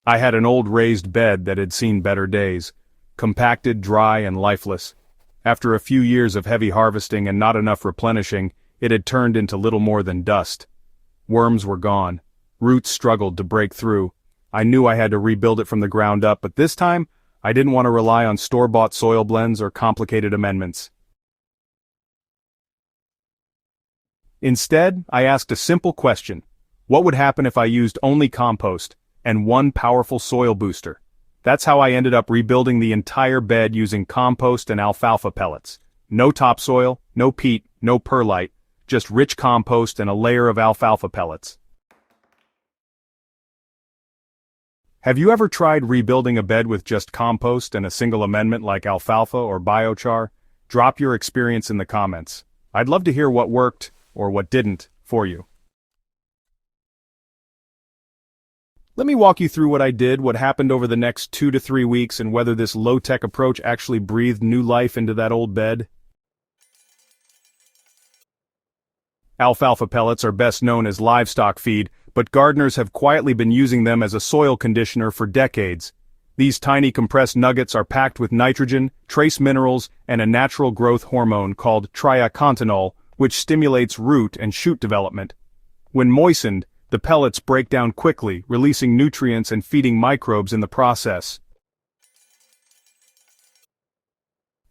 I had an old raised bed that had seen better days. Compacted, dry, and lifeless. After a few years of heavy harvesting and not enough replenishing, it had turned into little more than dust. Worms were gone. Roots struggled to break through. I knew I had to rebuild it from the ground up, but this time, I didn't want to rely on store-bought soil blends or complicated amendments. Instead, I asked a simple question. What would happen if I used only compost and one powerful soil booster? That's how I ended up rebuilding the entire bed using compost and alfalfa pellets. No topsoil, no peat, no perlite, just rich compost and a layer of alfalfa pellets. Have you ever tried rebuilding a bed with just compost and a single amendment like alfalfa or biochar? Drop your experience in the comments. I'd love to hear what worked, or what didn't, for you. Let me walk you through what I did, what happened over the next 2 to 3 weeks, and whether this low-tech approach actually breathed new life into that old bed. Alfalfa pellets are best known as livestock feed, but gardeners have quietly been using them as a soil conditioner for decades. These tiny compressed nuggets are packed with nitrogen, trace minerals, and a natural growth hormone called triacontanol, which stimulates root and shoot development. When moistened, the pellets break down quickly, releasing nutrients and feeding microbes in the process.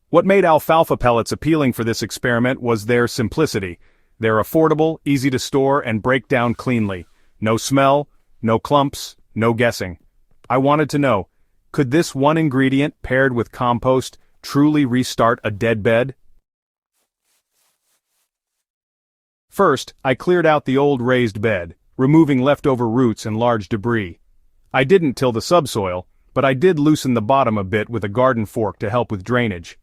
What made alfalfa pellets appealing for this experiment was their simplicity. They're affordable, easy to store, and break down cleanly. No smell, no clumps, no guessing. I wanted to know, could this one ingredient paired with compost truly restart a dead bed? First, I cleared out the old raised bed, removing leftover roots and large debris. I didn't till the subsoil, but I did loosen the bottom a bit with a garden fork to help with drainage.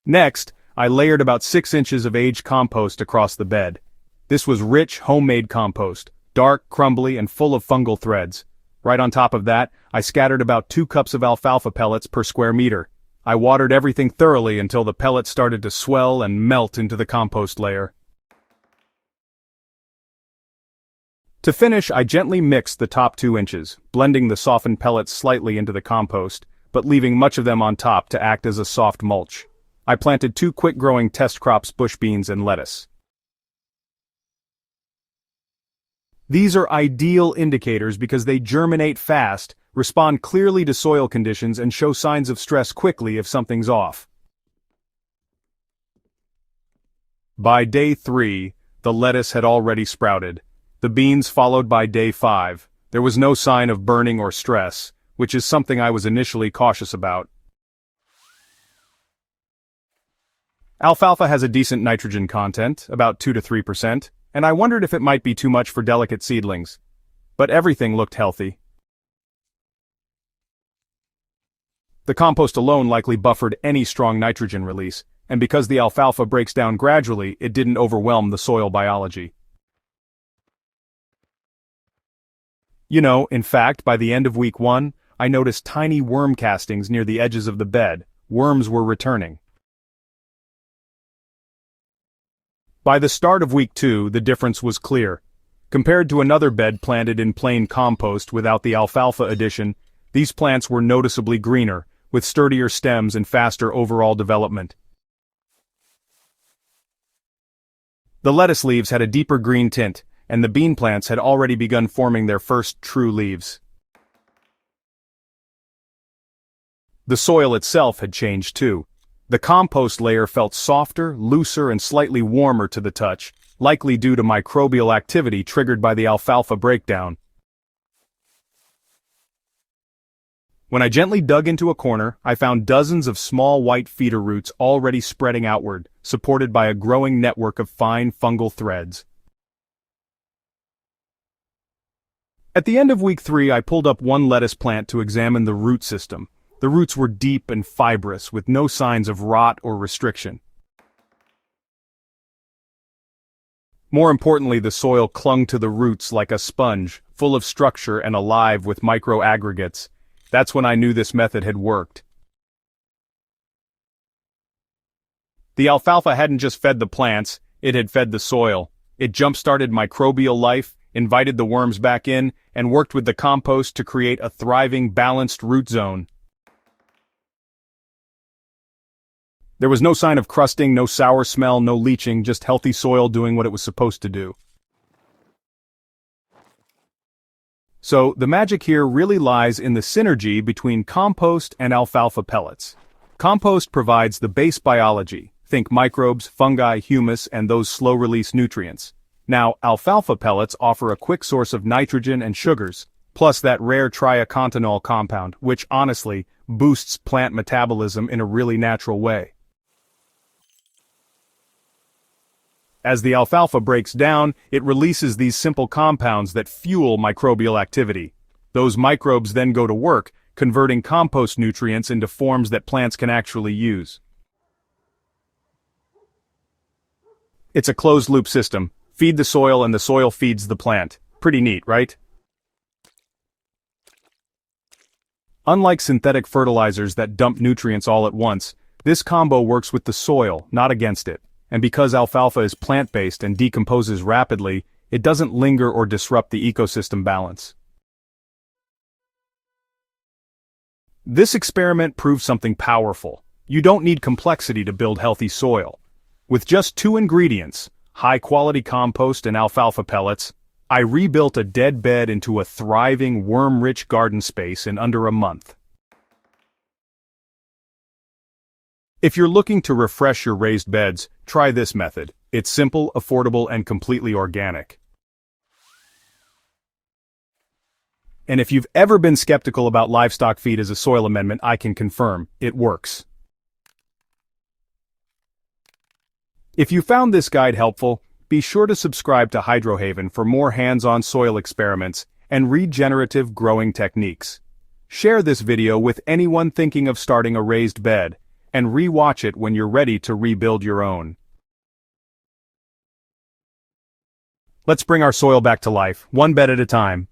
Next, I layered about 6 inches of aged compost across the bed. This was rich, homemade compost, dark, crumbly, and full of fungal threads. Right on top of that, I scattered about 2 cups of alfalfa pellets per square meter. I watered everything thoroughly until the pellets started to swell and melt into the compost layer. To finish, I gently mixed the top 2 inches, blending the softened pellets slightly into the compost, but leaving much of them on top to act as a soft mulch. I planted 2 quick-growing test crops, bush beans and lettuce. These are ideal indicators because they germinate fast, respond clearly to soil conditions, and show signs of stress quickly if something's off. By day 3, the lettuce had already sprouted. The beans followed by day 5. There was no sign of burning or stress, which is something I was initially cautious about. Alfalfa has a decent nitrogen content, about 2 to 3%, and I wondered if it might be too much for delicate seedlings. But everything looked healthy. The compost alone likely buffered any strong nitrogen release, and because the alfalfa breaks down gradually, it didn't overwhelm the soil biology. In fact, by the end of week 1, I noticed tiny worm castings near the edges of the bed. Worms were returning. By the start of week 2, the difference was clear. Compared to another bed planted in plain compost without the alfalfa addition, these plants were noticeably greener, with sturdier stems and faster overall development. The lettuce leaves had a deeper green tint, and the bean plants had already begun forming their first true leaves. The soil itself had changed too. The compost layer felt softer, looser, and slightly warmer to the touch, likely due to microbial activity triggered by the alfalfa breakdown. When I gently dug into a corner, I found dozens of small white feeder roots already spreading outward, supported by a growing network of fine fungal threads. At the end of week 3, I pulled up one lettuce plant to examine the root system. The roots were deep and fibrous, with no signs of rot or restriction. More importantly, the soil clung to the roots like a sponge, full of structure and alive with microaggregates. That's when I knew this method had worked. The alfalfa hadn't just fed the plants, it had fed the soil. It jump-started microbial life, invited the worms back in, and worked with the compost to create a thriving, balanced root zone. There was no sign of crusting, no sour smell, no leaching, just healthy soil doing what it was supposed to do. So, the magic here really lies in the synergy between compost and alfalfa pellets. Compost provides the base biology, think microbes, fungi, humus, and those slow-release nutrients. Now, alfalfa pellets offer a quick source of nitrogen and sugars, plus that rare triacontanol compound, which honestly boosts plant metabolism in a really natural way. As the alfalfa breaks down, it releases these simple compounds that fuel microbial activity. Those microbes then go to work, converting compost nutrients into forms that plants can actually use. It's a closed-loop system. Feed the soil and the soil feeds the plant. Pretty neat, right? Unlike synthetic fertilizers that dump nutrients all at once, this combo works with the soil, not against it. And because alfalfa is plant-based and decomposes rapidly, it doesn't linger or disrupt the ecosystem balance. This experiment proves something powerful. You don't need complexity to build healthy soil. With just 2 ingredients, high-quality compost and alfalfa pellets, I rebuilt a dead bed into a thriving, worm-rich garden space in under a month. If you're looking to refresh your raised beds, try this method. It's simple, affordable, and completely organic. And if you've ever been skeptical about livestock feed as a soil amendment, I can confirm, it works. If you found this guide helpful, be sure to subscribe to HydroHaven for more hands-on soil experiments and regenerative growing techniques. Share this video with anyone thinking of starting a raised bed, and re-watch it when you're ready to rebuild your own. Let's bring our soil back to life, one bed at a time.